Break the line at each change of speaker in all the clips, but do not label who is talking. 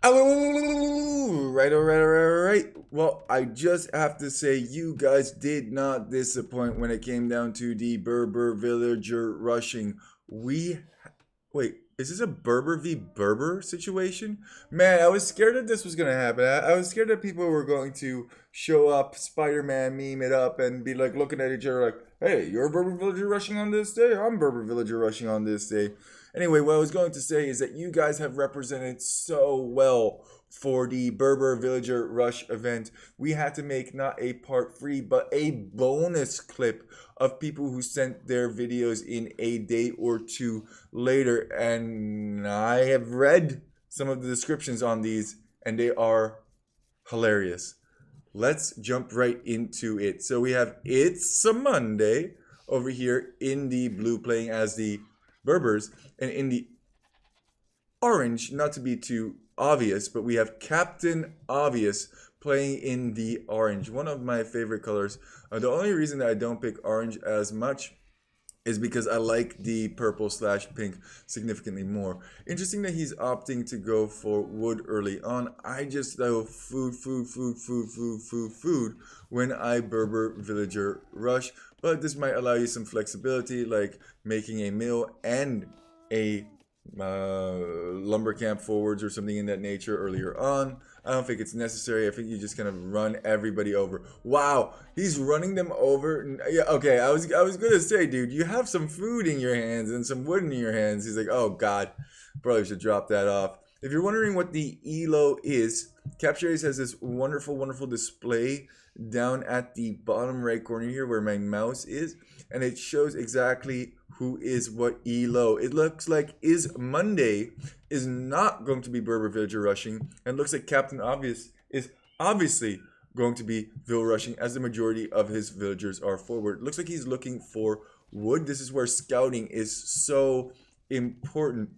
Oh, right, all right, all right, all right. Well, I just have to say, you guys did not disappoint when it came down to the Berber villager rushing. We Wait, is this a Berber v. Berber situation? Man, I was scared that this was gonna happen. I was scared that people were going to show up, Spider-Man meme it up, and be like looking at each other like, "Hey, you're a Berber villager rushing on this day. I'm Berber villager rushing on this day." Anyway, what I was going to say is that you guys have represented so well for the Berber Villager Rush event. We had to make not a part 3, but a bonus clip of people who sent their videos in a day or two later. And I have read some of the descriptions on these, and they are hilarious. Let's jump right into it. So we have It's a Monday over here in the blue playing as the Berbers, and in the orange, not to be too obvious, but we have Captain Obvious playing in the orange, one of my favorite colors. The only reason that I don't pick orange as much is because I like the purple slash pink significantly more. Interesting that he's opting to go for wood early on. I just go food when I Berber villager rush. But this might allow you some flexibility, like making a mill and a lumber camp forwards or something in that nature earlier on. I don't think it's necessary. I think you just kind of run everybody over. Wow, he's running them over. Yeah, okay. I was gonna say, dude, you have some food in your hands and some wood in your hands. He's like, oh god, probably should drop that off. If you're wondering what the ELO is, Captures has this wonderful, wonderful display down at the bottom right corner here where my mouse is, and it shows exactly who is what ELO. It looks like Is Monday is not going to be Berber Villager rushing, and looks like Captain Obvious is obviously going to be Vill rushing, as the majority of his villagers are forward. Looks like he's looking for wood. This is where scouting is so important.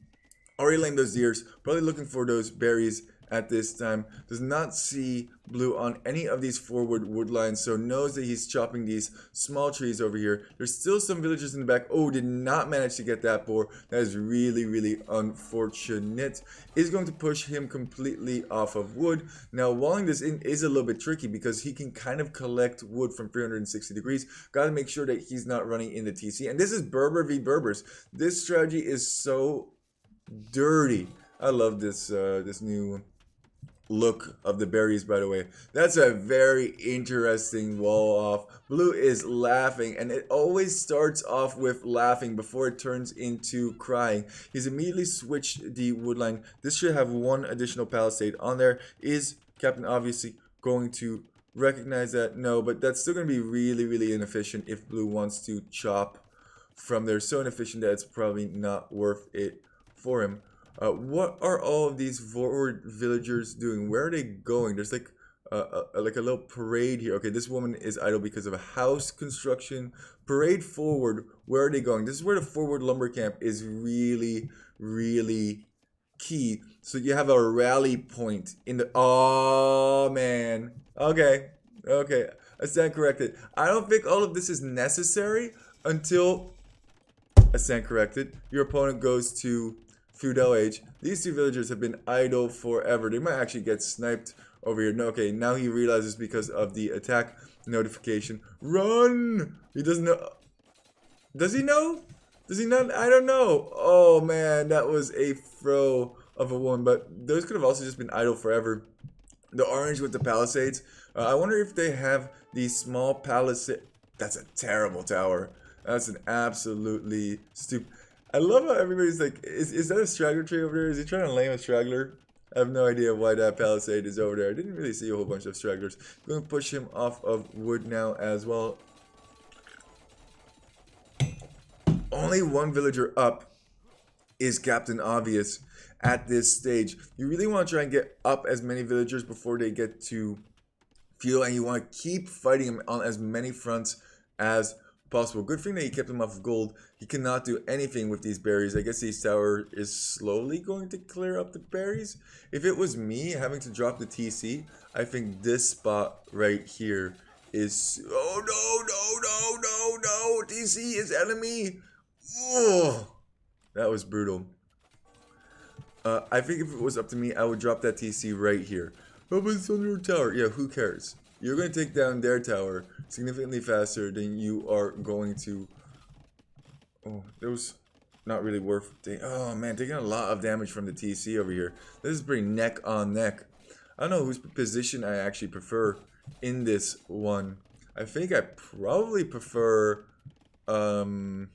Already laying those deers, probably looking for those berries at this time. Does not see blue on any of these forward wood lines, so knows that he's chopping these small trees over here. There's still some villagers in the back. Oh, did not manage to get that boar. That is really, really unfortunate. Is going to push him completely off of wood. Now, walling this in is a little bit tricky because he can kind of collect wood from 360 degrees. Got to make sure that he's not running into TC. And this is Berber v. Berbers. This strategy is so dirty. I love this new look of the berries, by the way. That's a very interesting wall off. Blue is laughing, and it always starts off with laughing before it turns into crying. He's immediately switched the woodline. This should have one additional palisade on there. Is Captain obviously going to recognize that? No, but that's still going to be really, really inefficient if Blue wants to chop from there. So inefficient that it's probably not worth it for him. What are all of these forward villagers doing? Where are they going? There's like like a little parade here. Okay, this woman is idle because of a house construction. Parade forward. Where are they going? This is where the forward lumber camp is really, really key. So you have a rally point in the. Oh man. Okay. Okay. I stand corrected. I don't think all of this is necessary until I stand corrected. Your opponent goes to Feudal Age. These two villagers have been idle forever. They might actually get sniped over here. No, okay, now he realizes because of the attack notification. Run! He doesn't know. Does he know? Does he not? I don't know. Oh man, that was a throw of a one. But those could have also just been idle forever. The orange with the palisades. I wonder if they have these small palisades. That's a terrible tower. That's an absolutely stupid. I love how everybody's like, is that a straggler tree over there? Is he trying to lame a straggler? I have no idea why that palisade is over there. I didn't really see a whole bunch of stragglers. Going to push him off of wood now as well. Only one villager up is Captain Obvious at this stage. You really want to try and get up as many villagers before they get to fuel, and you want to keep fighting him on as many fronts as possible. Good thing that he kept him off of gold. He cannot do anything with these berries. I guess his tower is slowly going to clear up the berries. If it was me having to drop the TC, I think this spot right here is... Oh no, TC is enemy. Oh, that was brutal. I think if it was up to me, I would drop that TC right here. Oh, but it's under a tower. Yeah, who cares? You're going to take down their tower significantly faster than you are going to. Oh, it was not really worth. Oh man, taking a lot of damage from the TC over here. This is pretty neck on neck. I don't know whose position I actually prefer in this one. I think I probably prefer. Huh.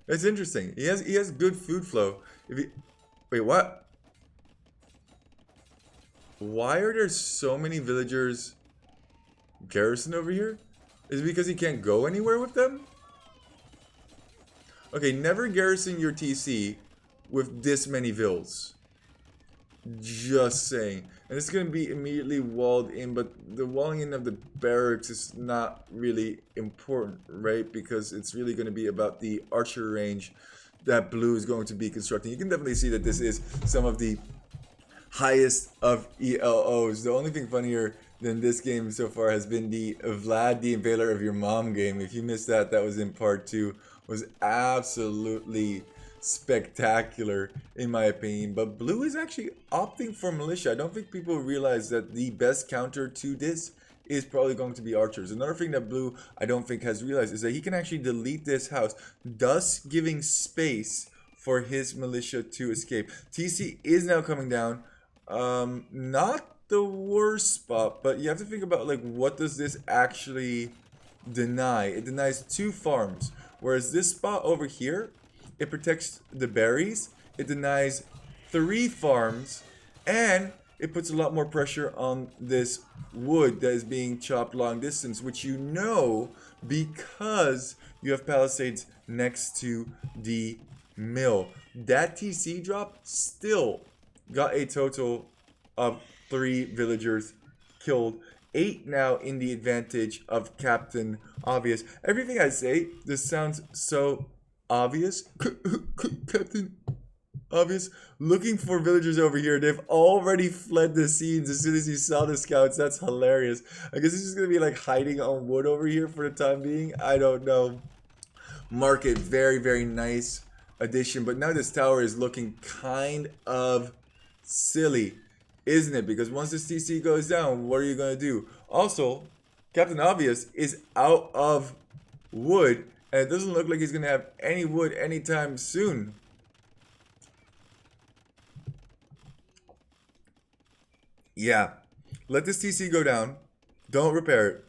It's interesting. He has good food flow. If he wait, what? Why are there so many villagers garrisoned over here? Is it because he can't go anywhere with them? Okay, never garrison your TC with this many vills. Just saying. And it's going to be immediately walled in, but the walling in of the barracks is not really important, right? Because it's really going to be about the archer range that blue is going to be constructing. You can definitely see that this is some of the highest of ELOs. The only thing funnier than this game so far has been the Vlad the Impaler of Your Mom game. If you missed that, that was in part 2. Was absolutely spectacular in my opinion. But blue is actually opting for militia. I don't think people realize that the best counter to this is probably going to be archers. Another thing that blue I don't think has realized is that he can actually delete this house, thus giving space for his militia to escape. TC is now coming down. Not the worst spot, but you have to think about like what does this actually deny? It denies 2 farms, whereas this spot over here, it protects the berries. It denies 3 farms, and it puts a lot more pressure on this wood that is being chopped long distance, which you know because you have palisades next to the mill. That TC drop still got a total of 3 villagers killed. 8 now in the advantage of Captain Obvious. Everything I say, this sounds so obvious. Captain Obvious. Looking for villagers over here. They've already fled the scenes as soon as you saw the scouts. That's hilarious. I guess it's just going to be like hiding on wood over here for the time being. I don't know. Market, very, very nice addition. But now this tower is looking kind of silly, isn't it? Because once this TC goes down, what are you going to do? Also, Captain Obvious is out of wood, and it doesn't look like he's going to have any wood anytime soon. Yeah. Let this TC go down. Don't repair it.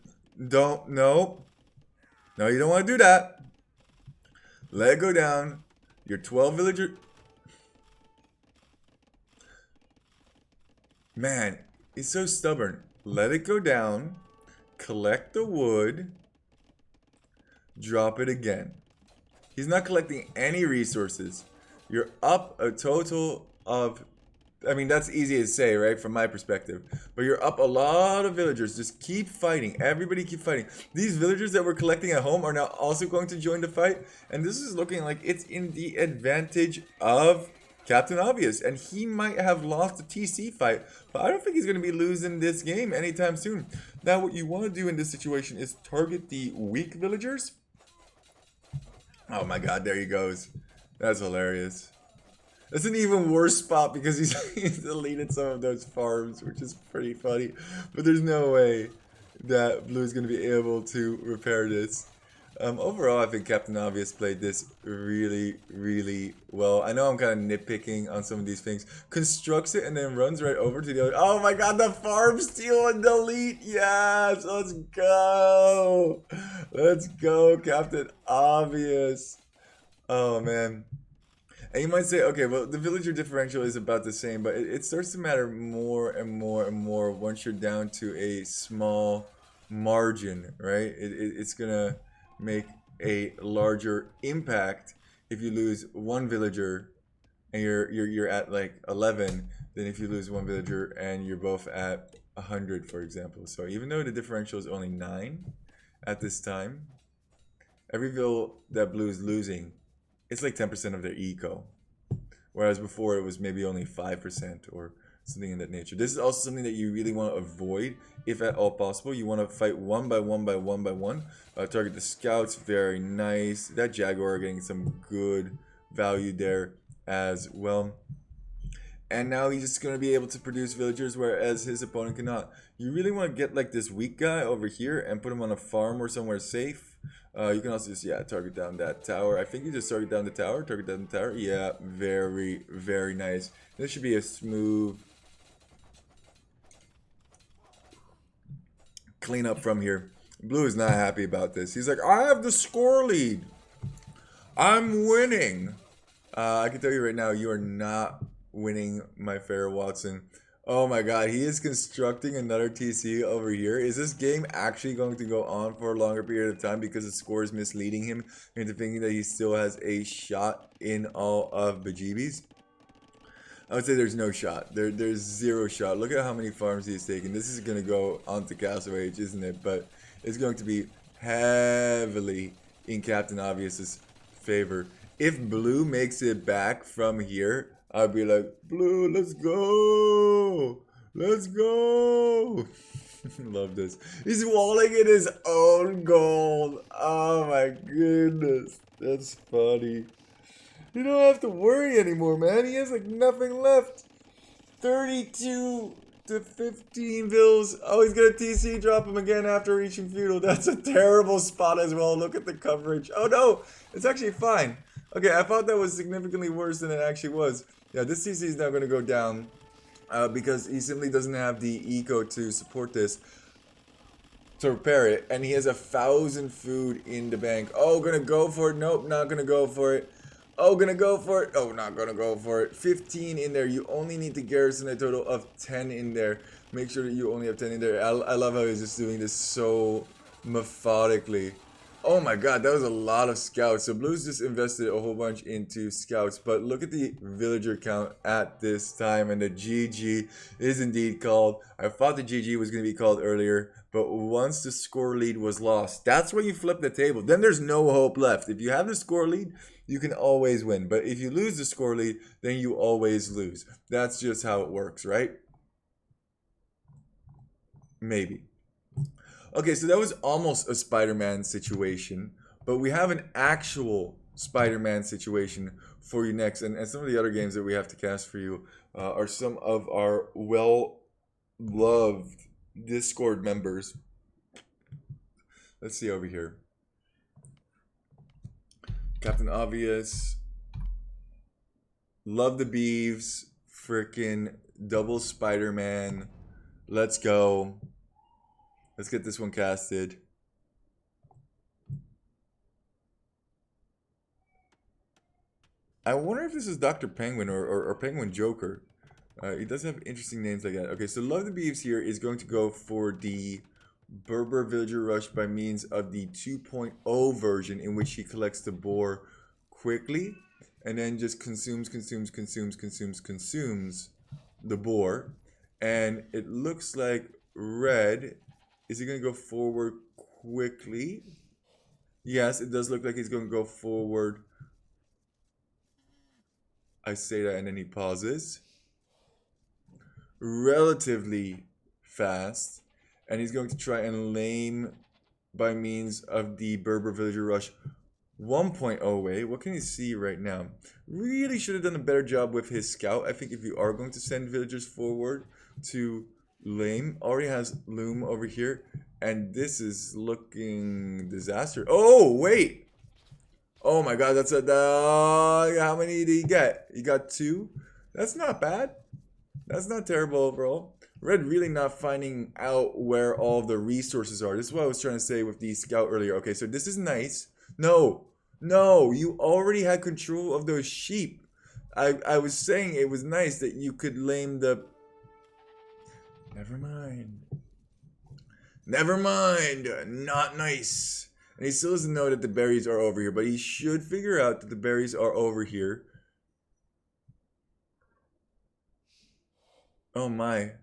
Don't. No. No, you don't want to do that. Let it go down. Your 12 villager. Man, he's so stubborn. Let it go down. Collect the wood. Drop it again. He's not collecting any resources. You're up a total of, I mean, that's easy to say, right, from my perspective. But you're up a lot of villagers. Just keep fighting. Everybody keep fighting. These villagers that we're collecting at home are now also going to join the fight. And this is looking like it's in the advantage of Captain Obvious. And he might have lost the TC fight. But I don't think he's going to be losing this game anytime soon. Now, what you want to do in this situation is target the weak villagers. Oh my god, there he goes. That's hilarious. That's an even worse spot because he's deleted some of those farms, which is pretty funny. But there's no way that Blue is going to be able to repair this. Overall, I think Captain Obvious played this really, really well. I know I'm kind of nitpicking on some of these things. Constructs it and then runs right over to the other. Oh my god, the farm steal and delete. Yes, let's go. Let's go, Captain Obvious. Oh, man. And you might say, okay, well, the villager differential is about the same, but it starts to matter more and more and more once you're down to a small margin, right? It's going to make a larger impact if you lose 1 villager and you're at like 11 than if you lose 1 villager and you're both at 100, for example. So even though the differential is only 9 at this time, every vill that Blue is losing, it's like 10% of their eco. Whereas before it was maybe only 5% or something in that nature. This is also something that you really want to avoid if at all possible. You want to fight one by one by one by one. Target the scouts, very nice. That jaguar getting some good value there as well. And now he's just going to be able to produce villagers, whereas his opponent cannot. You really want to get like this weak guy over here and put him on a farm or somewhere safe. You can also just, yeah, target down that tower. I think you just target down the tower. Target down the tower. Yeah, very, very nice. This should be a smooth clean up from here. Blue is not happy about this. He's like, I have the score lead. I'm winning. I can tell you right now, you are not winning, my fair Watson. Oh my god, he is constructing another TC over here. Is this game actually going to go on for a longer period of time because the score is misleading him into thinking that he still has a shot in all of Bejeebies? I would say there's no shot. There's zero shot. Look at how many farms he's taken. This is going to go on to Castle Age, isn't it? But it's going to be heavily in Captain Obvious's favor. If Blue makes it back from here, I'd be like, Blue, let's go! Let's go! Love this. He's walling in his own gold. Oh my goodness. That's funny. You don't have to worry anymore, man. He has like nothing left. 32 to 15 Vills. Oh, he's gonna TC drop him again after reaching feudal. That's a terrible spot as well. Look at the coverage. Oh no, it's actually fine. Okay, I thought that was significantly worse than it actually was. Yeah, this TC is now gonna go down because he simply doesn't have the eco to support this, to repair it, and he has 1,000 food in the bank. Oh, gonna go for it. Nope, not gonna go for it. Oh, gonna go for it. Oh, not gonna go for it. 15 in there. You only need to garrison a total of 10 in there. Make sure that you only have 10 in there. I love how he's just doing this so methodically. Oh my god, that was a lot of scouts. So Blues just invested a whole bunch into scouts. But look at the villager count at this time. And the GG is indeed called. I thought the GG was going to be called earlier. But once the score lead was lost, that's when you flip the table. Then there's no hope left. If you have the score lead, you can always win. But if you lose the score lead, then you always lose. That's just how it works, right? Maybe. Okay, so that was almost a Spider-Man situation, but we have an actual Spider-Man situation for you next. And some of the other games that we have to cast for you are some of our well-loved Discord members. Let's see over here. Captain Obvious. Love the Beeves. Frickin' double Spider-Man. Let's go. Let's get this one casted. I wonder if this is Dr. Penguin or Penguin Joker. He does have interesting names like that. Okay, so Love the Beeves here is going to go for the Berber Villager Rush by means of the 2.0 version, in which he collects the boar quickly and then just consumes the boar. And it looks like Red, is he going to go forward quickly? Yes, it does look like he's going to go forward. I say that and then he pauses. Relatively fast. And he's going to try and lame by means of the Berber Villager Rush 1.0 way. What can you see right now? Really should have done a better job with his scout. I think if you are going to send villagers forward to lame, already has Loom over here. And this is looking disaster. Oh, wait. Oh my god, that's a... how many did he get? He got 2? That's not bad. That's not terrible overall. Red really not finding out where all the resources are. This is what I was trying to say with the scout earlier. Okay, so this is nice. No, you already had control of those sheep. I was saying it was nice that you could lame the... Never mind. Not nice. And he still doesn't know that the berries are over here, but he should figure out that the berries are over here. Oh my.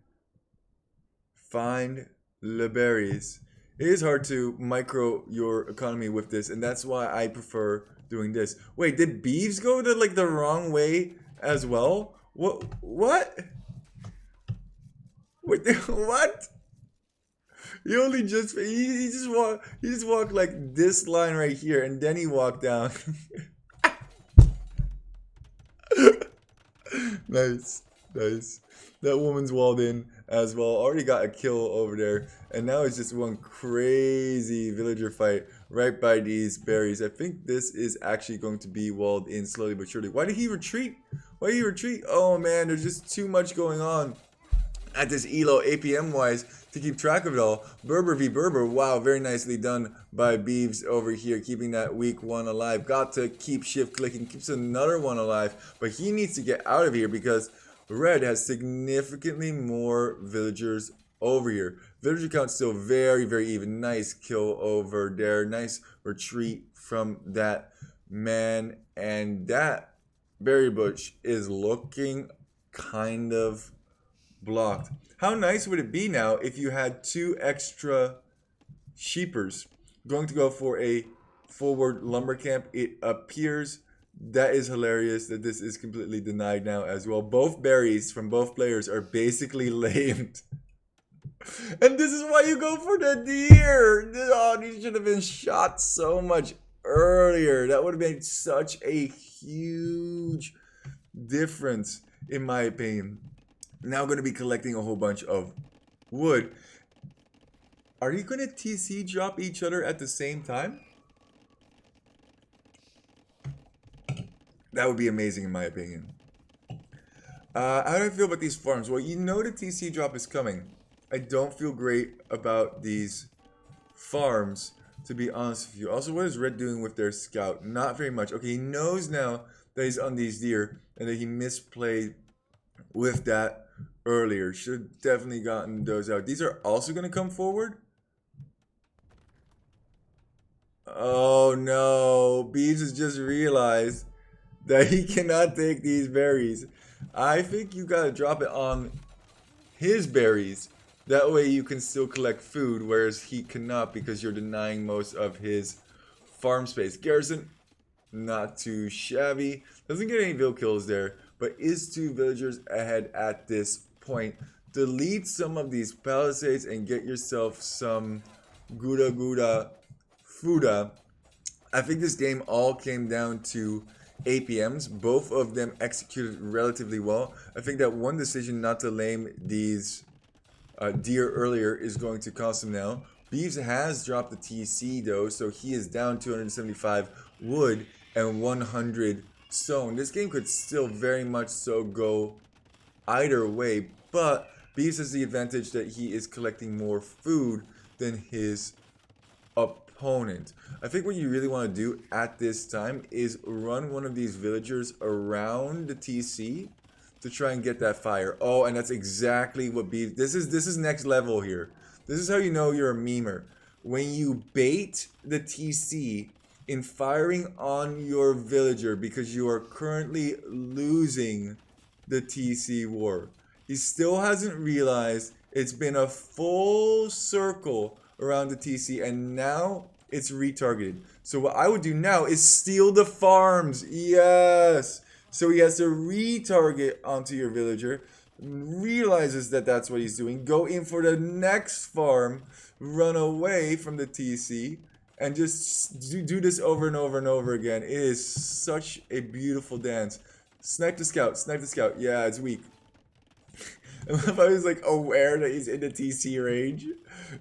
Find the berries. It is hard to micro your economy with this, and that's why I prefer doing this. Wait, did Beeves go the wrong way as well? What? Wait, what? He only just he just walked like this line right here, and then he walked down. Nice, nice. That woman's walled in as well. Already got a kill over there, and now it's just one crazy villager fight right by these berries. I think this is actually going to be walled in slowly but surely. Why did he retreat? Why did he retreat? Oh man, there's just too much going on at this elo APM wise to keep track of it all. Berber v Berber, wow, very nicely done by Beeves over here, keeping that weak one alive. Got to keep shift clicking, keeps another one alive, but he needs to get out of here because Red has significantly more villagers over here. Villager count still very, very even. Nice kill over there. Nice retreat from that man, and that berry bush is looking kind of blocked. How nice would it be now if you had 2 extra sheepers going to go for a forward lumber camp? It appears that is hilarious that this is completely denied now as well. Both berries from both players are basically lamed. And this is why you go for the deer. Oh, these should have been shot so much earlier. That would have made such a huge difference in my opinion. Now going to be collecting a whole bunch of wood. Are you going to TC drop each other at the same time? That would be amazing in my opinion. How do I feel about these farms? Well, you know the TC drop is coming. I don't feel great about these farms, to be honest with you. Also, what is Red doing with their scout? Not very much. Okay, he knows now that he's on these deer and that he misplayed with that earlier. Should have definitely gotten those out. These are also going to come forward. Oh no, Beeves has just realized that he cannot take these berries. I think you gotta drop it on his berries. That way you can still collect food, whereas he cannot because you're denying most of his farm space. Garrison, not too shabby. Doesn't get any Vill kills there, but is 2 villagers ahead at this point. Delete some of these palisades and get yourself some Gouda Fuda. I think this game all came down to APMs. Both of them executed relatively well. I think that one decision not to lame these deer earlier is going to cost him now. Beeves has dropped the TC though, so he is down 275 wood and 100 stone. This game could still very much so go either way, but Beeves has the advantage that he is collecting more food than his opponent. I think what you really want to do at this time is run one of these villagers around the TC to try and get that fire. Oh, and that's exactly what Beeves... This is next level here. This is how you know you're a memer. When you bait the TC in firing on your villager because you are currently losing the TC war. He still hasn't realized it's been a full circle around the TC and now it's retargeted. So what I would do now is steal the farms. Yes. So he has to retarget onto your villager, realizes that that's what he's doing, go in for the next farm, run away from the TC, and just do this over and over and over again. It is such a beautiful dance. Snipe the scout, snipe the scout. Yeah, it's weak. I was like aware that he's in the TC range.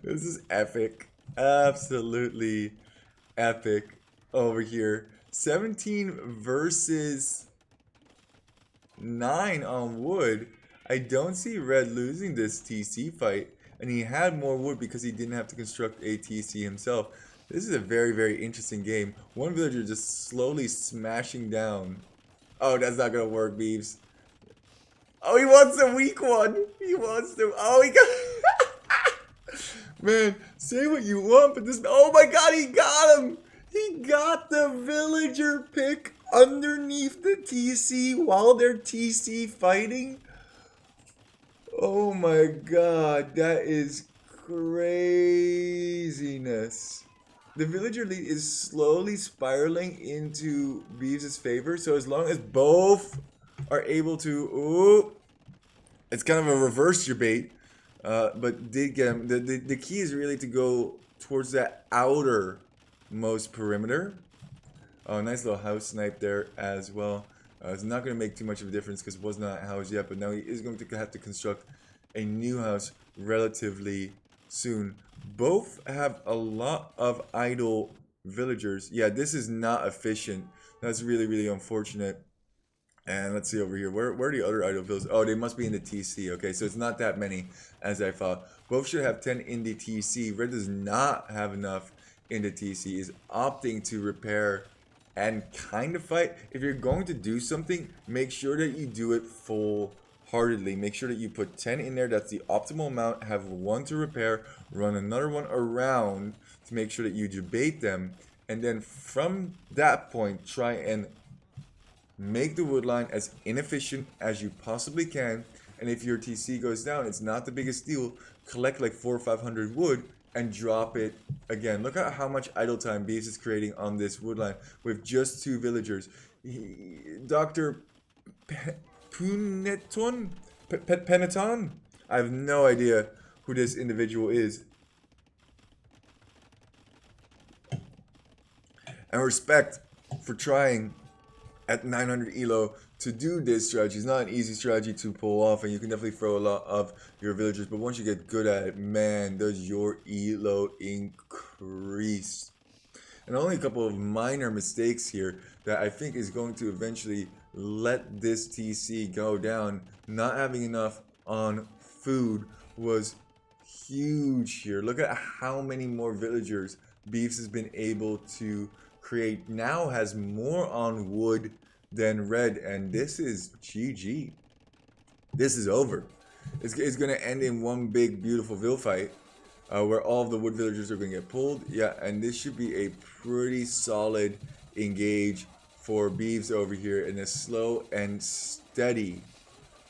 This is epic. Absolutely epic over here. 17 versus 9 on wood. I don't see Red losing this TC fight. And he had more wood because he didn't have to construct a TC himself. This is a very, very interesting game. One villager just slowly smashing down. Oh, that's not gonna work, Beeves. Oh, he wants the weak one. He wants the... Oh, he got... Man, say what you want, but this... Oh my god, he got him! He got the villager pick underneath the TC while they're TC fighting. Oh my god, that is craziness. The villager lead is slowly spiraling into Beeves' favor, so as long as both are able to... Ooh, it's kind of a reverse debate. but did get him. The key is really to go towards that outermost perimeter. Oh, nice little house snipe there as well. It's not going to make too much of a difference because it was not housed yet, but now he is going to have to construct a new house relatively soon. Both have a lot of idle villagers. Yeah, this is not efficient. That's really, really unfortunate. And let's see over here. Where are the other idle villas? Oh, they must be in the TC. Okay, so it's not that many as I thought. Both should have 10 in the TC. Red does not have enough in the TC. Is opting to repair and kind of fight. If you're going to do something, make sure that you do it full heartedly. Make sure that you put 10 in there. That's the optimal amount. Have one to repair. Run another one around to make sure that you debate them. And then from that point, try and make the wood line as inefficient as you possibly can. And if your TC goes down, it's not the biggest deal. Collect like 400 or 500 wood and drop it again. Look at how much idle time Beast is creating on this wood line with just 2 villagers. Dr. Puneton? Peneton? I have no idea who this individual is. And respect for trying at 900 elo to do this strategy. It's not an easy strategy to pull off, and you can definitely throw a lot of your villagers, but once you get good at it, man, does your elo increase. And only a couple of minor mistakes here that I think is going to eventually let this TC go down. Not having enough on food was huge here. Look at how many more villagers Beefs has been able to create. Now has more on wood than red, and this is GG. This is over. It's going to end in one big beautiful Vill fight where all of the wood villagers are going to get pulled. Yeah, and this should be a pretty solid engage for Beeves over here in a slow and steady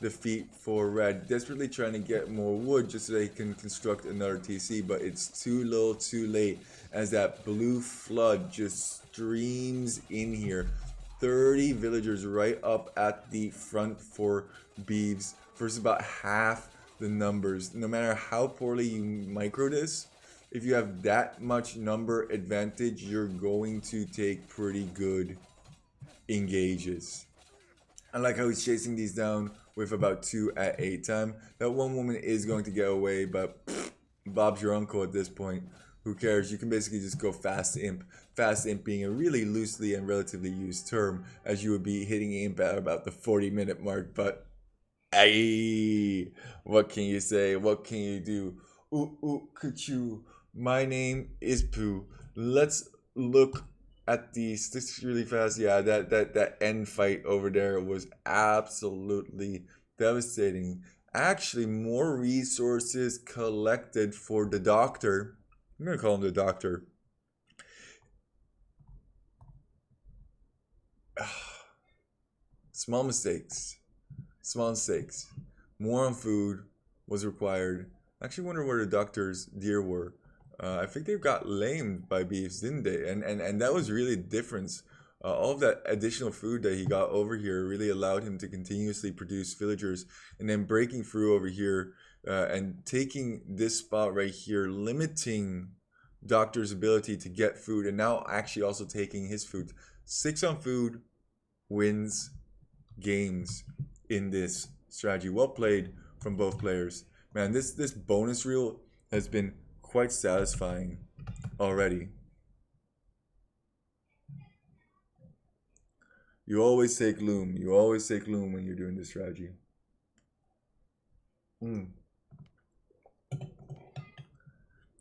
defeat for red. Desperately trying to get more wood just so they can construct another TC, but it's too little too late as that blue flood just streams in here. 30 villagers right up at the front for Beeves versus about half the numbers. No matter how poorly you micro this, if you have that much number advantage, you're going to take pretty good engages. I like how he's chasing these down with about 2 at 8 time. That one woman is going to get away, but Bob's your uncle at this point. Who cares? You can basically just go fast imp. Fast imp being a really loosely and relatively used term, as you would be hitting imp at about the 40-minute mark. But, ay, what can you say? What can you do? Ooh, kuchu. My name is Pooh. Let's look at the statistics really fast. Yeah, that end fight over there was absolutely devastating. Actually, more resources collected for the doctor. I'm gonna call him the doctor. Small mistakes. Small mistakes. More on food was required. I actually wonder where the doctor's deer were. I think they got lamed by beefs, didn't they? And that was really the difference. All of that additional food that he got over here really allowed him to continuously produce villagers, and then breaking through over here and taking this spot right here, limiting Doctor's ability to get food, and now actually also taking his food. 6 on food wins games in this strategy. Well played from both players. Man, this bonus reel has been quite satisfying already. You always take Loom. You always take Loom when you're doing this strategy.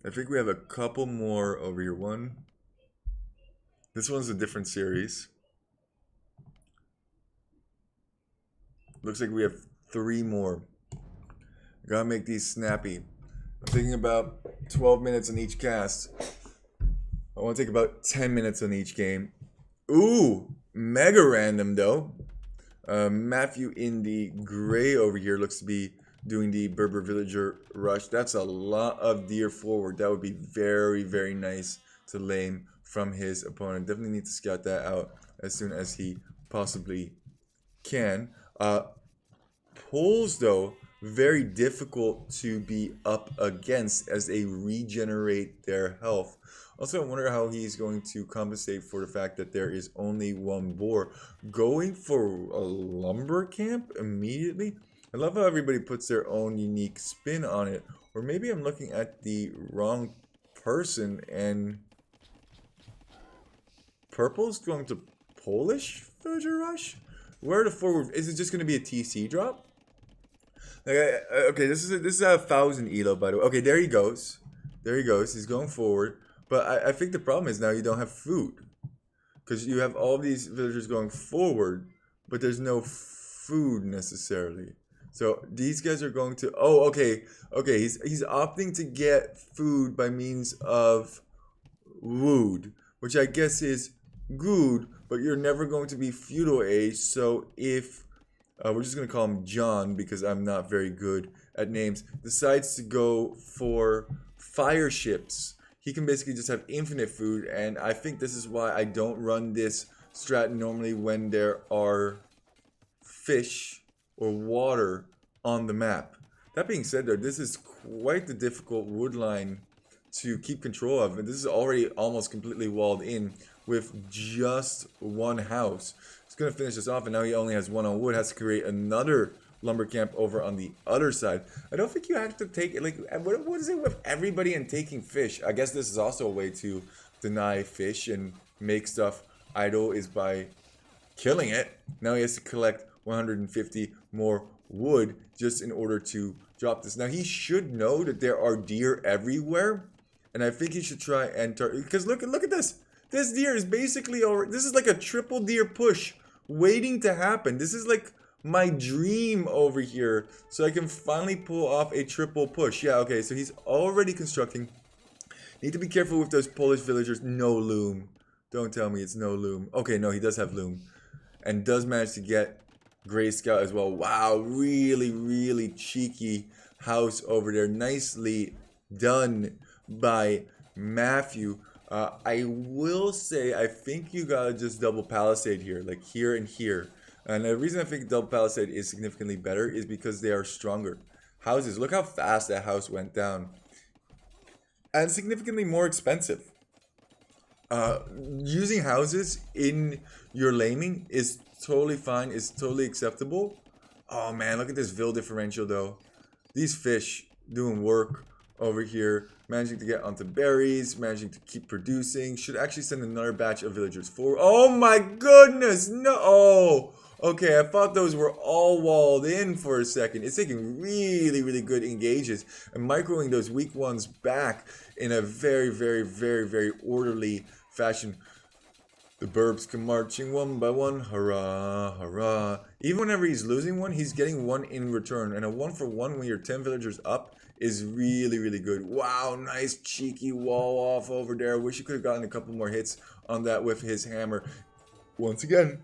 I think we have a couple more over here. This one's a different series. Looks like we have 3 more. I gotta make these snappy. I'm thinking about 12 minutes on each cast. I want to take about 10 minutes on each game. Ooh, mega random though. Matthew in the gray over here looks to be doing the Berber Villager rush. That's a lot of deer forward. That would be very, very nice to lame from his opponent. Definitely need to scout that out as soon as he possibly can. Pulls though very difficult to be up against as they regenerate their health. Also, I wonder how he's going to compensate for the fact that there is only one boar. Going for a lumber camp immediately? I love how everybody puts their own unique spin on it. Or maybe I'm looking at the wrong person and Purple's going to Polish Villager Rush? Where the forward? Is it just going to be a TC drop? Like, okay, this is a 1,000 elo, by the way. Okay, there he goes. There he goes. He's going forward. But I think the problem is now you don't have food. Because you have all these villagers going forward, but there's no food necessarily. So these guys are going to... Oh, okay. Okay, he's opting to get food by means of wood, which I guess is good, but you're never going to be feudal age. So if... we're just going to call him John because I'm not very good at names. Decides to go for fire ships. He can basically just have infinite food, and I think this is why I don't run this strat normally when there are fish or water on the map. That being said, though, this is quite the difficult wood line to keep control of, and this is already almost completely walled in with just one house. He's going to finish this off, and now he only has one on wood, has to create another lumber camp over on the other side. I don't think you have to take it, like, what is it with everybody and taking fish? I guess this is also a way to deny fish and make stuff idle is by killing it. Now he has to collect 150 more wood just in order to drop this. Now he should know that there are deer everywhere, and I think he should try and because look at this. This deer is basically over. This is like a triple deer push waiting to happen. This is like my dream over here, so I can finally pull off a triple push. Yeah, okay, so he's already constructing. Need to be careful with those Polish villagers. No loom. Don't tell me it's no loom. Okay, no, he does have loom. And does manage to get Gray Scout as well. Wow, really, really cheeky house over there. Nicely done by Matthew. I will say, I think you gotta just double palisade here, like here and here. And the reason I think double palisade is significantly better is because they are stronger. Houses, look how fast that house went down. And significantly more expensive. Using houses in your laming is totally fine, is totally acceptable. Oh man, look at this Vill differential though. These fish doing work over here. Managing to get onto berries, managing to keep producing. Should actually send another batch of villagers forward. Oh my goodness, no! Oh, okay, I thought those were all walled in for a second. It's taking really, really good engages and microing those weak ones back in a very, very, very, very orderly fashion. The Burbs come marching one by one, hurrah, hurrah. Even whenever he's losing one, he's getting one in return. And a 1-for-1 when you're 10 villagers up is really, really good. Wow, nice cheeky wall off over there. Wish you could have gotten a couple more hits on that with his hammer. Once again,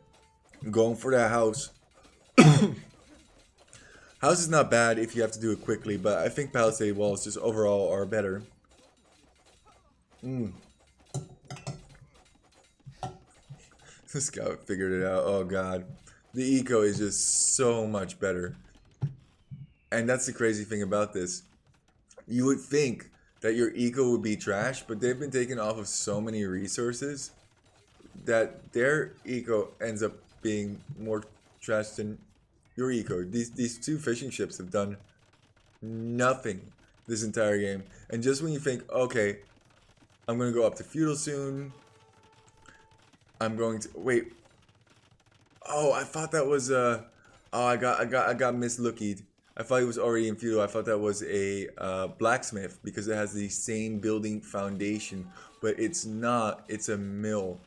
going for that house. House is not bad if you have to do it quickly, but I think palisade walls just overall are better. This guy figured it out. Oh god. The eco is just so much better. And that's the crazy thing about this. You would think that your eco would be trash, but they've been taken off of so many resources that their eco ends up being more trash than your eco. These two fishing ships have done nothing this entire game. And just when you think, okay, I'm gonna go up to feudal soon. I'm going to wait. Oh, I thought that was oh, I got mislookied. I thought it was already in feudal. I thought that was a blacksmith because it has the same building foundation, but it's not. It's a mill.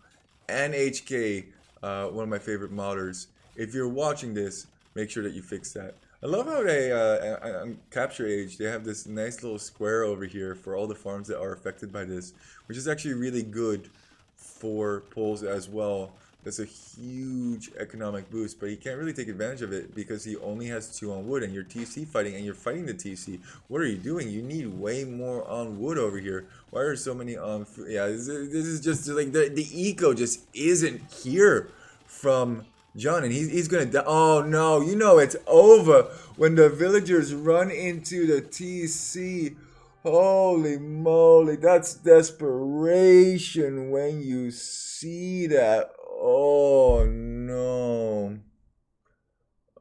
And HK, one of my favorite modders. If you're watching this, make sure that you fix that. I love how they on Capture Age they have this nice little square over here for all the farms that are affected by this, which is actually really good for Poles as well. That's a huge economic boost, but he can't really take advantage of it because he only has 2 on wood and you're TC fighting and you're fighting the TC. What are you doing? You need way more on wood over here. Why are so many on food? Yeah, this is just like the eco just isn't here from John, and he's gonna die. Oh no, you know it's over when the villagers run into the TC. Holy moly, that's desperation when you see that. Oh no.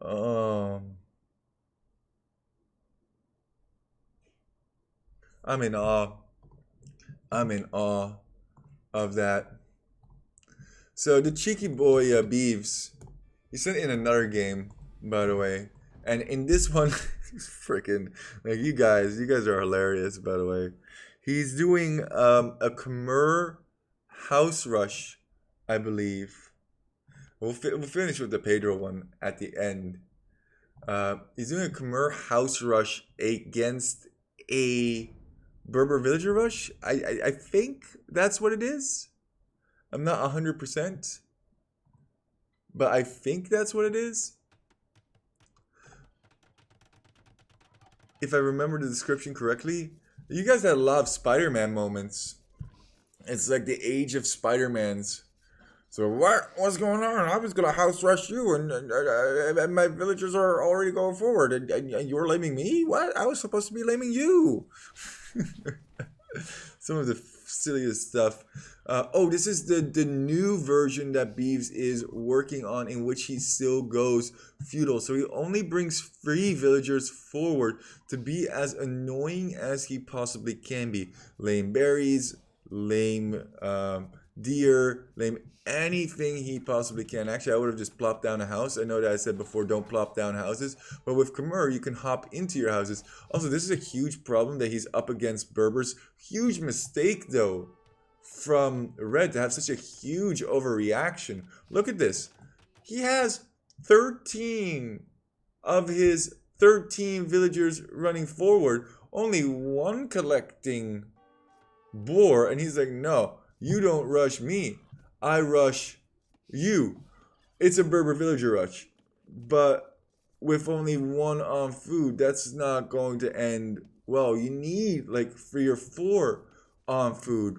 Um, I'm in awe. I'm in awe of that. So the cheeky boy Beeves, he sent in another game, by the way, and in this one, he's freaking like you guys are hilarious, by the way. He's doing a Khmer house rush, I believe. We'll finish with the Pedro one at the end. He's doing a Khmer house rush against a Berber villager rush. I think that's what it is. I'm not 100%, but I think that's what it is. If I remember the description correctly, you guys had a lot of Spider-Man moments. It's like the age of Spider-Mans. So what's going on? I was gonna house rush you, and my villagers are already going forward, and you're laming me. What? I was supposed to be laming you. Some of the silliest stuff. Oh, this is the new version that Beeves is working on, in which he still goes feudal. So he only brings free villagers forward to be as annoying as he possibly can be. Lame berries, lame deer, lame anything he possibly can. Actually, I would have just plopped down a house. I know that I said before, don't plop down houses, but with Khmer, you can hop into your houses. Also, this is a huge problem that he's up against Berbers. Huge mistake, though, from Red to have such a huge overreaction. Look at this. He has 13 of his 13 villagers running forward, only one collecting boar, and he's like, no, you don't rush me, I rush you. It's a Berber villager rush, but with only one on food, that's not going to end well. You need like 3 or 4 on food.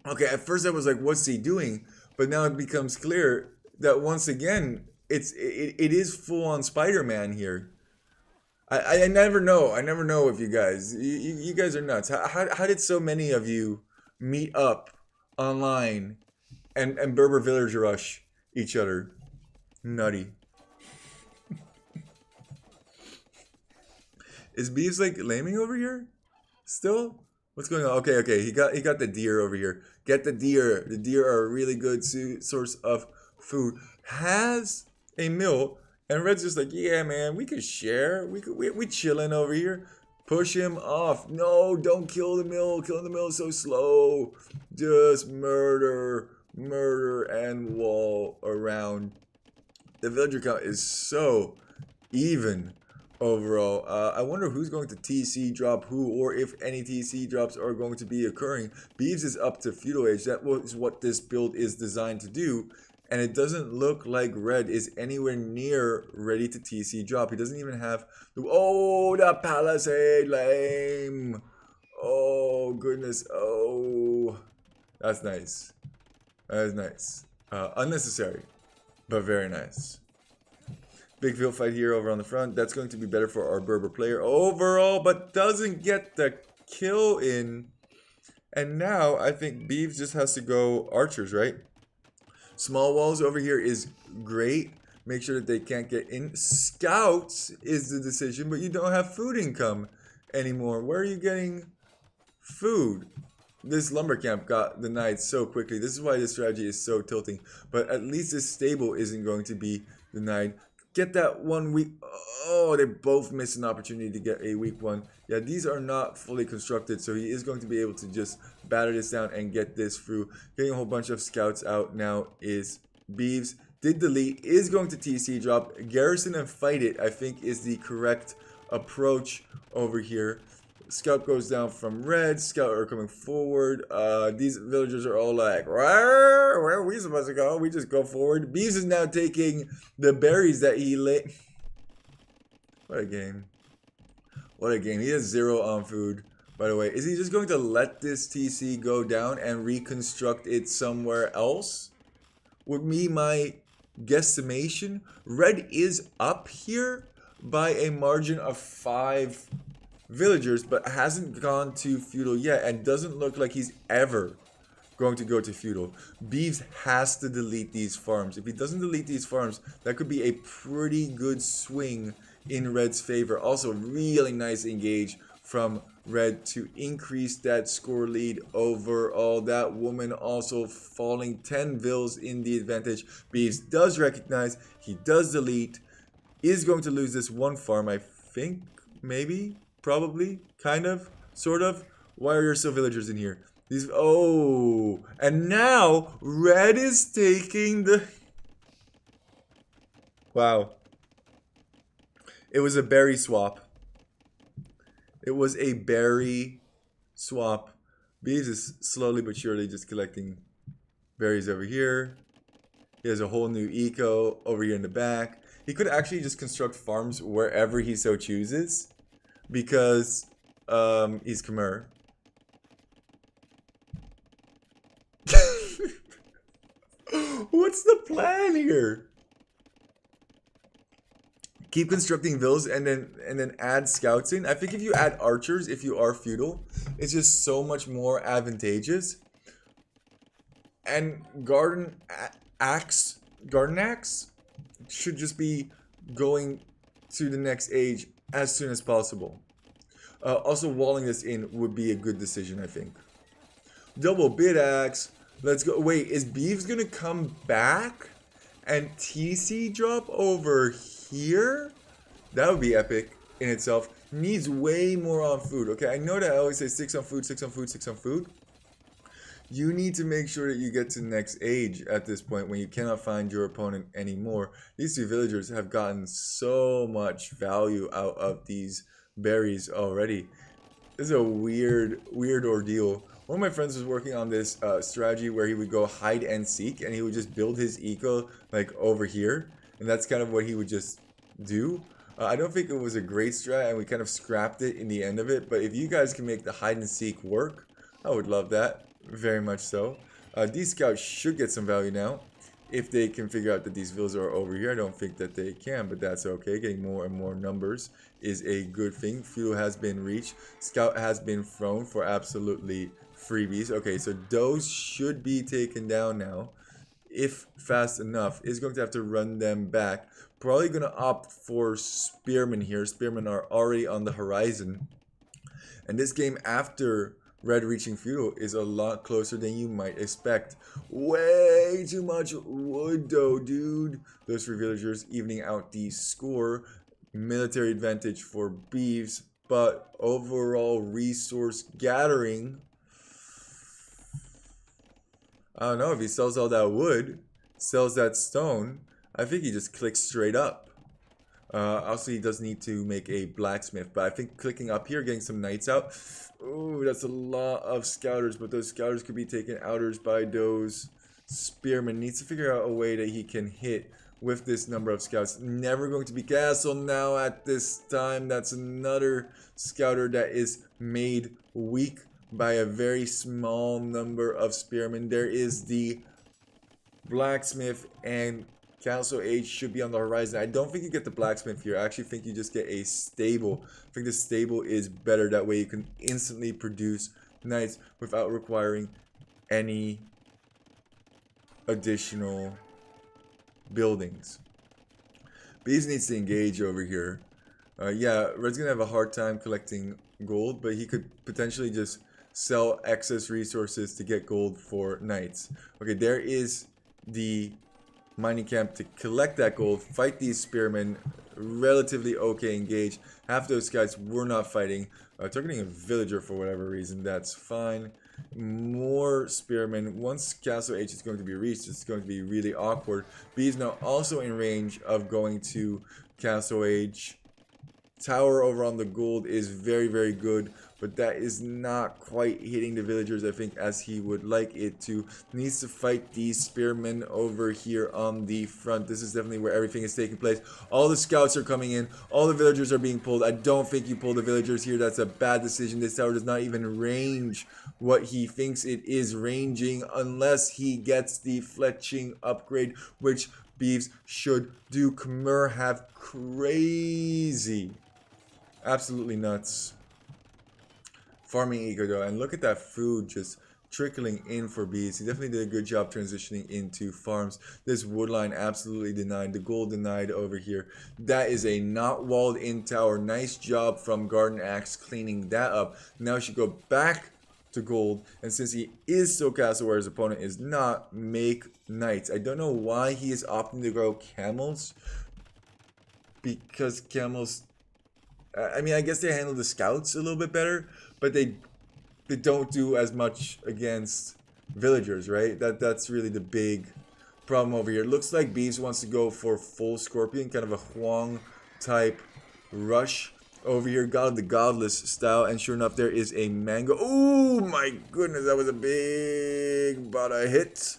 Okay, at first I was like, what's he doing? But now it becomes clear that once again, it is full on Spider-Man here. I never know. I never know if you guys, you guys are nuts. How did so many of you meet up online and Berber Village rush each other? Nutty. Is Beeves like laming over here? Still? What's going on? Okay, okay. He got the deer over here. Get the deer. The deer are a really good source of food. Has a mill, and Red's just like, yeah, man, we could share. We chilling over here. Push him off. No, don't kill the mill. Killing the mill is so slow. Just murder, murder, and wall around. The villager count is so even overall. I wonder who's going to TC drop who, or if any TC drops are going to be occurring. Beeves is up to feudal age. That was what this build is designed to do. And it doesn't look like Red is anywhere near ready to TC drop. He doesn't even have the... Oh, the Palisade, lame. Oh, goodness. Oh, that's nice. That is nice. Unnecessary, but very nice. Big field fight here over on the front. That's going to be better for our Berber player overall, but doesn't get the kill in. And now I think Beeves just has to go archers, right? Small walls over here is great. Make sure that they can't get in. Scouts is the decision, but you don't have food income anymore. Where are you getting food? This lumber camp got denied so quickly. This is why this strategy is so tilting. But at least this stable isn't going to be denied. Get that 1 week. Oh, they both missed an opportunity to get a weak one. Yeah, these are not fully constructed, so he is going to be able to just batter this down and get this through. Getting a whole bunch of scouts out now is Beeves. Did delete, is going to TC drop. Garrison and fight it, I think, is the correct approach over here. Scout goes down from Red. Scout are coming forward. These villagers are all like, where are we supposed to go? We just go forward. Beeves is now taking the berries that he lit. What a game. What a game. He has 0 on food, by the way. Is he just going to let this TC go down and reconstruct it somewhere else? Would be my guesstimation, red is up here by a margin of 5 villagers, but hasn't gone to feudal yet, and doesn't look like he's ever going to go to feudal. Beeves has to delete these farms. If he doesn't delete these farms, that could be a pretty good swing in red's favor. Also, really nice engage from red to increase that score lead overall. That woman also falling 10 vills in the advantage. Beeves does recognize, he does delete, is going to lose this one farm, I think, maybe, probably, kind of, sort of. Why are there still villagers in here? These, oh, and now red is taking the, wow. It was a berry swap. It was a berry swap. Bees is slowly but surely just collecting berries over here. He has a whole new eco over here in the back. He could actually just construct farms wherever he so chooses, because he's Khmer. What's the plan here? Keep constructing vills and then add scouts in. I think if you add archers, if you are feudal, it's just so much more advantageous. And garden axe should just be going to the next age as soon as possible. Also, walling this in would be a good decision, I think. Double bid axe. Let's go. Wait, is Beeves gonna come back and TC drop over here? That would be epic in itself. Needs way more on food. Okay, I know that I always say 6 on food, 6 on food, 6 on food. You need to make sure that you get to the next age at this point when you cannot find your opponent anymore. These two villagers have gotten so much value out of these berries already. This is a weird ordeal. One of my friends was working on this strategy where he would go hide and seek, and he would just build his eco like over here, and that's kind of what he would just do. I don't think it was a great strat, and we kind of scrapped it in the end of it, but if you guys can make the hide and seek work, I would love that, very much so. These scouts should get some value now, if they can figure out that these vills are over here. I don't think that they can, but that's okay. Getting more and more numbers is a good thing. Fuel has been reached. Scout has been thrown for absolutely freebies. Okay, so those should be taken down now, if fast enough. Is going to have to run them back. Probably going to opt for spearmen here. Spearmen are already on the horizon. And this game, after red reaching feudal, is a lot closer than you might expect. Way too much wood though, dude. Those 3 villagers evening out the score. Military advantage for Beeves, but overall resource gathering, I don't know. If he sells all that wood, sells that stone, I think he just clicks straight up. Also, he does need to make a blacksmith, but I think clicking up here, getting some knights out. Ooh, that's a lot of scouters, but those scouters could be taken outers by those spearmen. Needs to figure out a way that he can hit with this number of scouts. Never going to be castle now at this time. That's another scouter that is made weak by a very small number of spearmen. There is the blacksmith, and Castle Age should be on the horizon. I don't think you get the blacksmith here. I actually think you just get a stable. I think the stable is better. That way you can instantly produce knights without requiring any additional buildings. Bees needs to engage over here. Yeah, Red's gonna have a hard time collecting gold, but he could potentially just sell excess resources to get gold for knights. Okay, there is the mining camp to collect that gold, fight these spearmen, relatively okay engage. Half those guys were not fighting. Targeting a villager for whatever reason, that's fine. More spearmen. Once Castle H is going to be reached, it's going to be really awkward. B is now also in range of going to Castle Age. Tower over on the gold is very, very good, but that is not quite hitting the villagers, I think, as he would like it to. Needs to fight these spearmen over here on the front. This is definitely where everything is taking place. All the scouts are coming in. All the villagers are being pulled. I don't think you pull the villagers here. That's a bad decision. This tower does not even range what he thinks it is ranging unless he gets the fletching upgrade, which beeves should do. Khmer have crazy, absolutely nuts farming eco though, and look at that food just trickling in for bees. He definitely did a good job transitioning into farms. This wood line absolutely denied. The gold denied over here. That is a not walled in tower. Nice job from Garden Axe cleaning that up. Now she go back to gold, and since he is so castle where his opponent is not, make knights. I don't know why he is opting to grow camels, because camels, I mean, I guess they handle the scouts a little bit better, but they don't do as much against villagers, right? That's really the big problem over here. Looks like Bees wants to go for full Scorpion, kind of a Huang type rush over here. God of the Godless style, and sure enough, there is a mango. Oh my goodness, that was a big bada hit.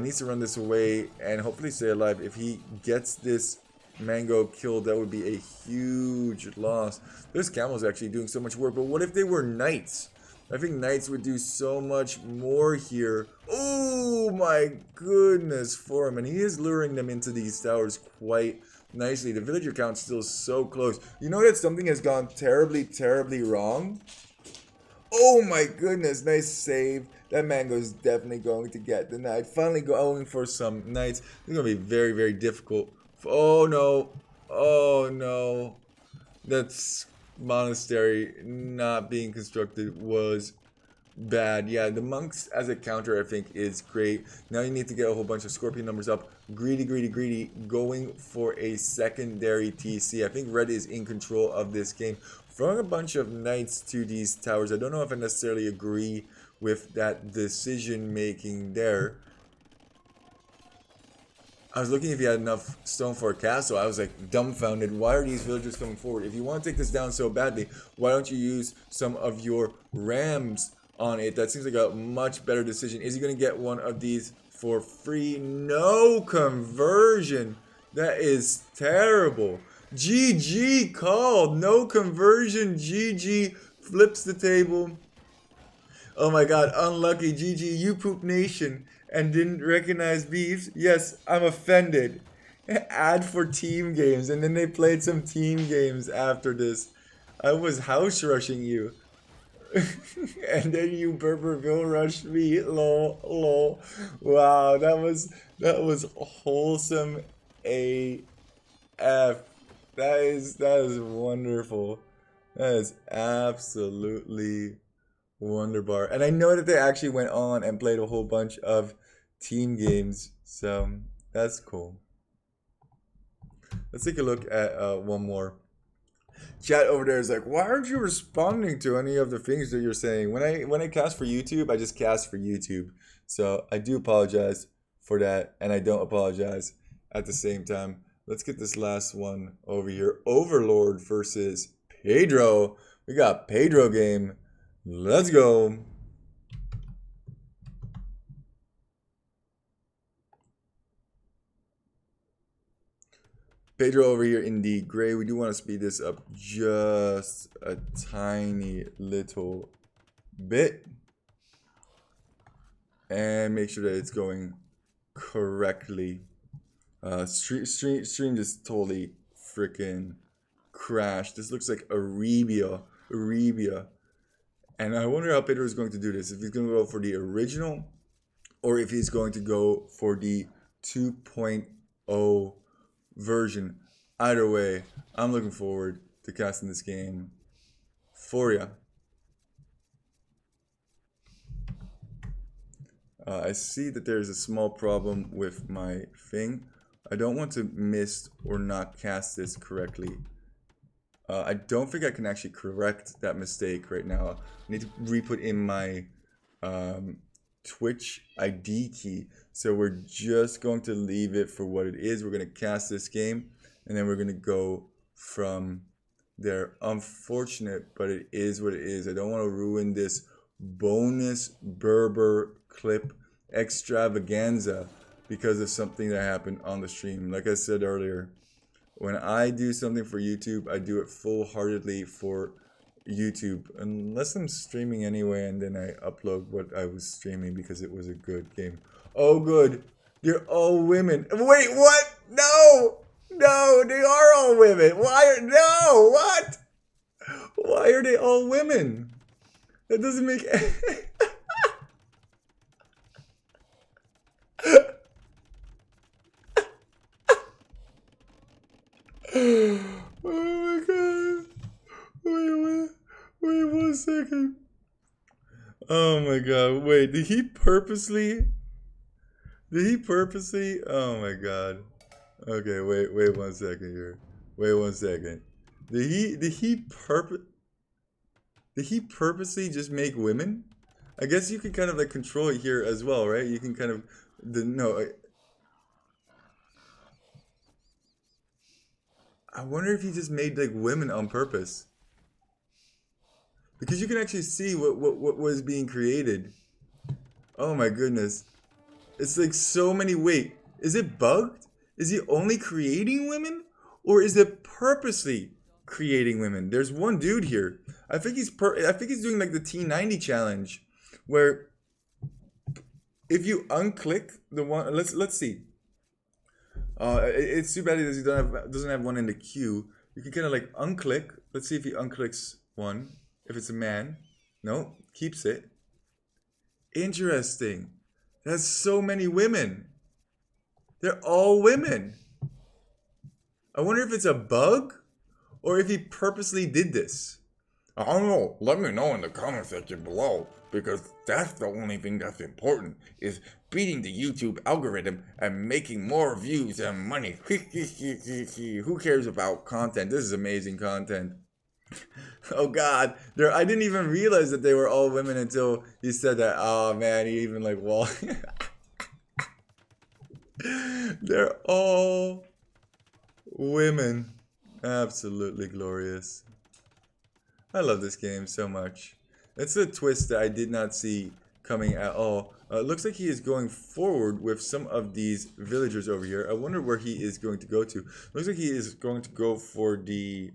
Needs to run this away and hopefully stay alive. If he gets this mango killed, that would be a huge loss. This camel's actually doing so much work, but what if they were knights? I think knights would do so much more here. Oh my goodness for him, and he is luring them into these towers quite nicely. The villager count's still so close. You know that something has gone terribly, terribly wrong? Oh my goodness, nice save. That mango's definitely going to get the knight. Finally going for some knights. It's going to be very, very difficult. Oh no. Oh no. That's monastery not being constructed was bad. Yeah, the monks as a counter I think is great. Now you need to get a whole bunch of scorpion numbers up. Greedy, greedy, greedy. Going for a secondary TC. I think red is in control of this game. Throwing a bunch of knights to these towers. I don't know if I necessarily agree with that decision making there. I was looking if he had enough stone for a castle. I was like dumbfounded. Why are these villagers coming forward? If you want to take this down so badly, why don't you use some of your rams on it? That seems like a much better decision. Is he going to get one of these for free? No conversion. That is terrible. GG called. No conversion. GG flips the table. Oh my god, unlucky. GG, you poop nation and didn't recognize beefs. Yes, I'm offended. Ad for team games, and then they played some team games after this. I was house rushing you. And then you Berber Vill rushed me. Lol, lol. Wow, that was wholesome AF. That is wonderful. That is absolutely wonderbar. And I know that they actually went on and played a whole bunch of team games, so that's cool. Let's take a look at one more. Chat over there is like, why aren't you responding to any of the things that you're saying? When I cast for YouTube, I just cast for YouTube. So I do apologize for that, and I don't apologize at the same time. Let's get this last one over here. Overlord versus Pedro. We got Pedro game. Let's go. Pedro over here in the gray. We do want to speed this up just a tiny little bit. And make sure that it's going correctly. Stream just totally freaking crashed. This looks like Arabia. And I wonder how Pedro is going to do this. If he's going to go for the original or if he's going to go for the 2.0 version. Either way, I'm looking forward to casting this game for ya. I see that there's a small problem with my thing. I don't want to miss or not cast this correctly. I don't think I can actually correct that mistake right now. I need to re-put in my Twitch ID key. So we're just going to leave it for what it is. We're going to cast this game, and then we're going to go from there. Unfortunate, but it is what it is. I don't want to ruin this bonus Berber clip extravaganza because of something that happened on the stream. Like I said earlier, when I do something for YouTube, I do it full-heartedly for YouTube, unless I'm streaming anyway, and then I upload what I was streaming because it was a good game. Oh, good. They're all women. Wait, what? No! No, they are all women. No, what? Why are they all women? That doesn't make Oh my god. Wait 1 second. Oh my god. Wait, did he purposely? Oh my god. Okay, wait 1 second here. Wait 1 second. Did he did he purpose did he purposely just make women? I guess you can kind of like control it here as well, right? You can kind of the no. I wonder if he just made like women on purpose because you can actually see what was being created. Oh my goodness. It's like so many. Wait, is it bugged? Is he only creating women? Or is it purposely creating women? There's one dude here. I think he's doing like the T90 challenge where if you unclick the one let's see. It's too bad he doesn't have one in the queue. You can kind of like unclick. Let's see if he unclicks one. If it's a man. No, keeps it. Interesting. That's so many women. They're all women. I wonder if it's a bug or if he purposely did this. I don't know. Let me know in the comment section below because that's the only thing that's important is beating the YouTube algorithm and making more views and money. Who cares about content? This is amazing content. Oh God, I didn't even realize that they were all women until he said that. Oh man, he even like wall. They're all women. Absolutely glorious. I love this game so much. It's a twist that I did not see coming at all. It looks like he is going forward with some of these villagers over here. I wonder where he is going to go to. Looks like he is going to go for the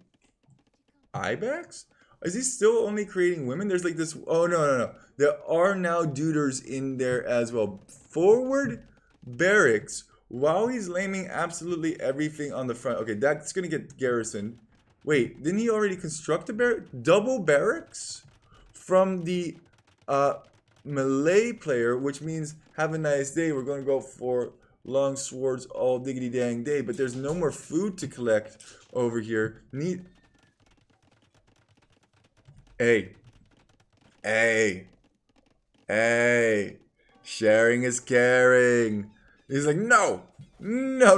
Ibex? Is he still only creating women? There's like this. Oh, no. There are now duders in there as well. Forward barracks while he's laming absolutely everything on the front. Okay, that's going to get garrisoned. Wait, didn't he already construct a double barracks from the Malay player, which means have a nice day. We're going to go for long swords all diggity dang day, but there's no more food to collect over here. Hey, hey, sharing is caring. He's like, no, no.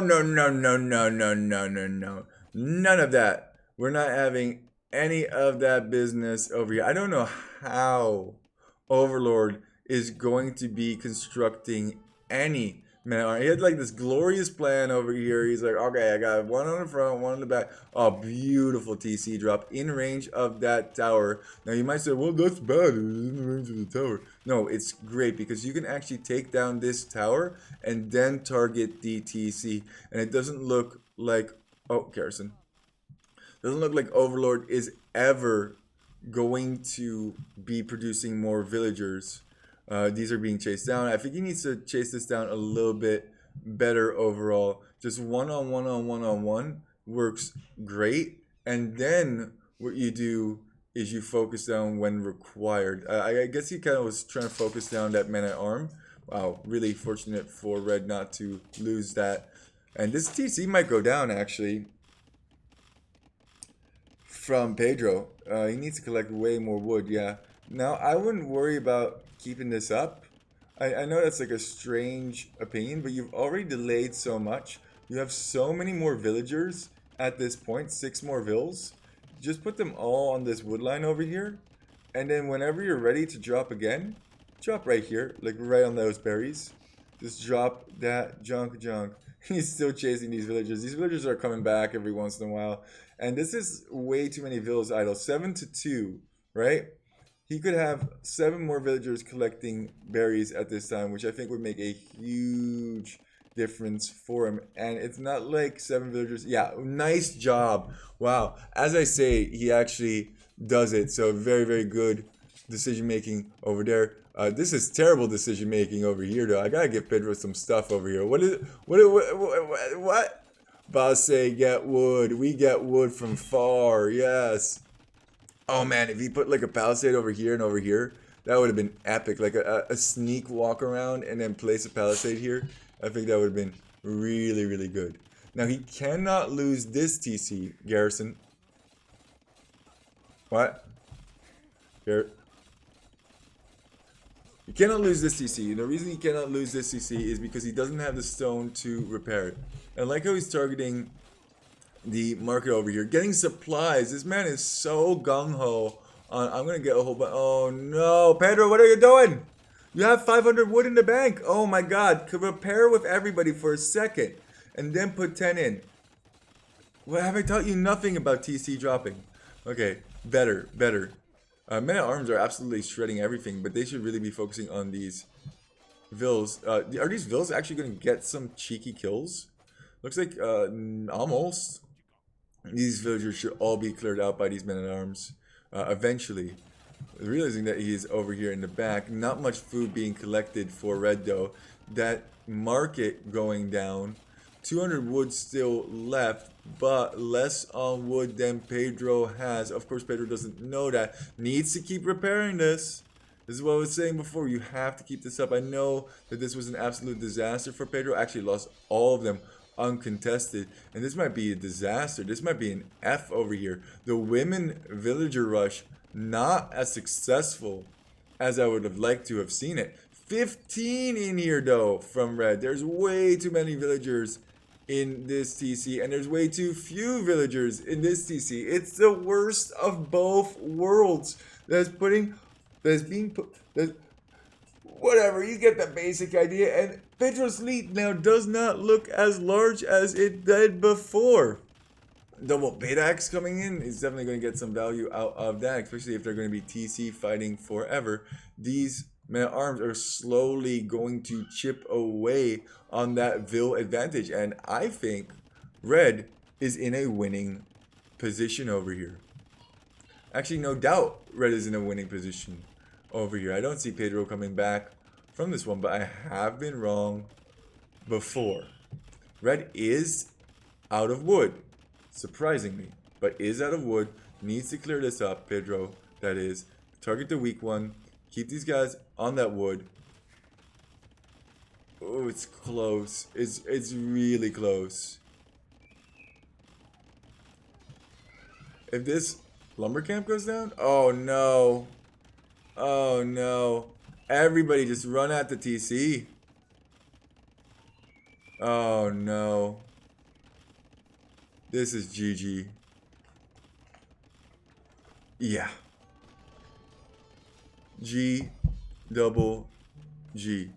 None of that. We're not having any of that business over here. I don't know how Overlord is going to be constructing any man. He had like this glorious plan over here. He's like, okay, I got one on the front, one on the back. Oh, beautiful TC drop in range of that tower. Now you might say, well, that's bad. It's in the range of the tower. No, it's great because you can actually take down this tower and then target the TC. And it doesn't look like, oh, Garrison. Doesn't look like Overlord is ever going to be producing more villagers. These are being chased down. I think he needs to chase this down a little bit better overall. Just one-on-one works great. And then what you do is you focus down when required. I guess he kind of was trying to focus down that man-at-arm. Wow, really fortunate for Red not to lose that. And this TC might go down, actually, from Pedro. He needs to collect way more wood, yeah. Now, I wouldn't worry about keeping this up. I know that's like a strange opinion, but you've already delayed so much. You have so many more villagers at this point, 6 more Vills. Just put them all on this wood line over here. And then whenever you're ready to drop again, drop right here, like right on those berries. Just drop that junk. He's still chasing these villagers. These villagers are coming back every once in a while. And this is way too many villas idle. 7-2, right? He could have 7 more villagers collecting berries at this time, which I think would make a huge difference for him. And it's not like 7 villagers. Yeah, nice job. Wow. As I say, he actually does it. So very, very good decision making over there. This is terrible decision making over here, though. I gotta give Pedro some stuff over here. What is it? What? Boss say get wood. We get wood from far. Yes. Oh man, if he put like a palisade over here and over here, that would have been epic. Like a sneak walk around and then place a palisade here. I think that would have been really, really good. Now he cannot lose this TC, Garrison. What? Here. You cannot lose this CC. The reason he cannot lose this CC is because he doesn't have the stone to repair it. And I like how he's targeting the market over here. Getting supplies. This man is so gung-ho on, I'm going to get a whole bunch. Oh no. Pedro, what are you doing? You have 500 wood in the bank. Oh my god. Could repair with everybody for a second. And then put 10 in. Well, have I taught you nothing about TC dropping? Okay. Better. Men at Arms are absolutely shredding everything, but they should really be focusing on these Vills. Are these Vills actually going to get some cheeky kills? Looks like almost. These villagers should all be cleared out by these Men at Arms eventually. Realizing that he is over here in the back. Not much food being collected for Red though. That market going down. 200 wood still left, but less on wood than Pedro has. Of course, Pedro doesn't know that. Needs to keep repairing this. This is what I was saying before. You have to keep this up. I know that this was an absolute disaster for Pedro. Actually lost all of them uncontested. And this might be a disaster. This might be an F over here. The women villager rush, not as successful as I would have liked to have seen it. 15 in here though from Red. There's way too many villagers in this TC, and there's way too few villagers in this TC. It's the worst of both worlds. Whatever, you get the basic idea. And Pedro's fleet now does not look as large as it did before. Double beta X coming in is definitely going to get some value out of that, especially if they're going to be TC fighting forever. These Men at Arms are slowly going to chip away on that Vill advantage, and I think Red is in a winning position over here. Actually, no doubt Red is in a winning position over here. I don't see Pedro coming back from this one, but I have been wrong before. Red is out of wood, surprisingly, but is out of wood. Needs to clear this up, Pedro. That is, target the weak one. Keep these guys on that wood. Oh, it's close. It's really close. If this lumber camp goes down, oh no. Oh no. Everybody just run at the TC. Oh no. This is GG. Yeah. G double G.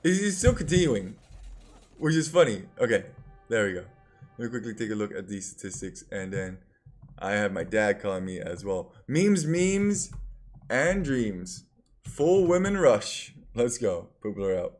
He's still continuing, which is funny. Okay, there we go. Let me quickly take a look at these statistics, and then I have my dad calling me as well. Memes, and dreams. Full women rush. Let's go. Poopler out.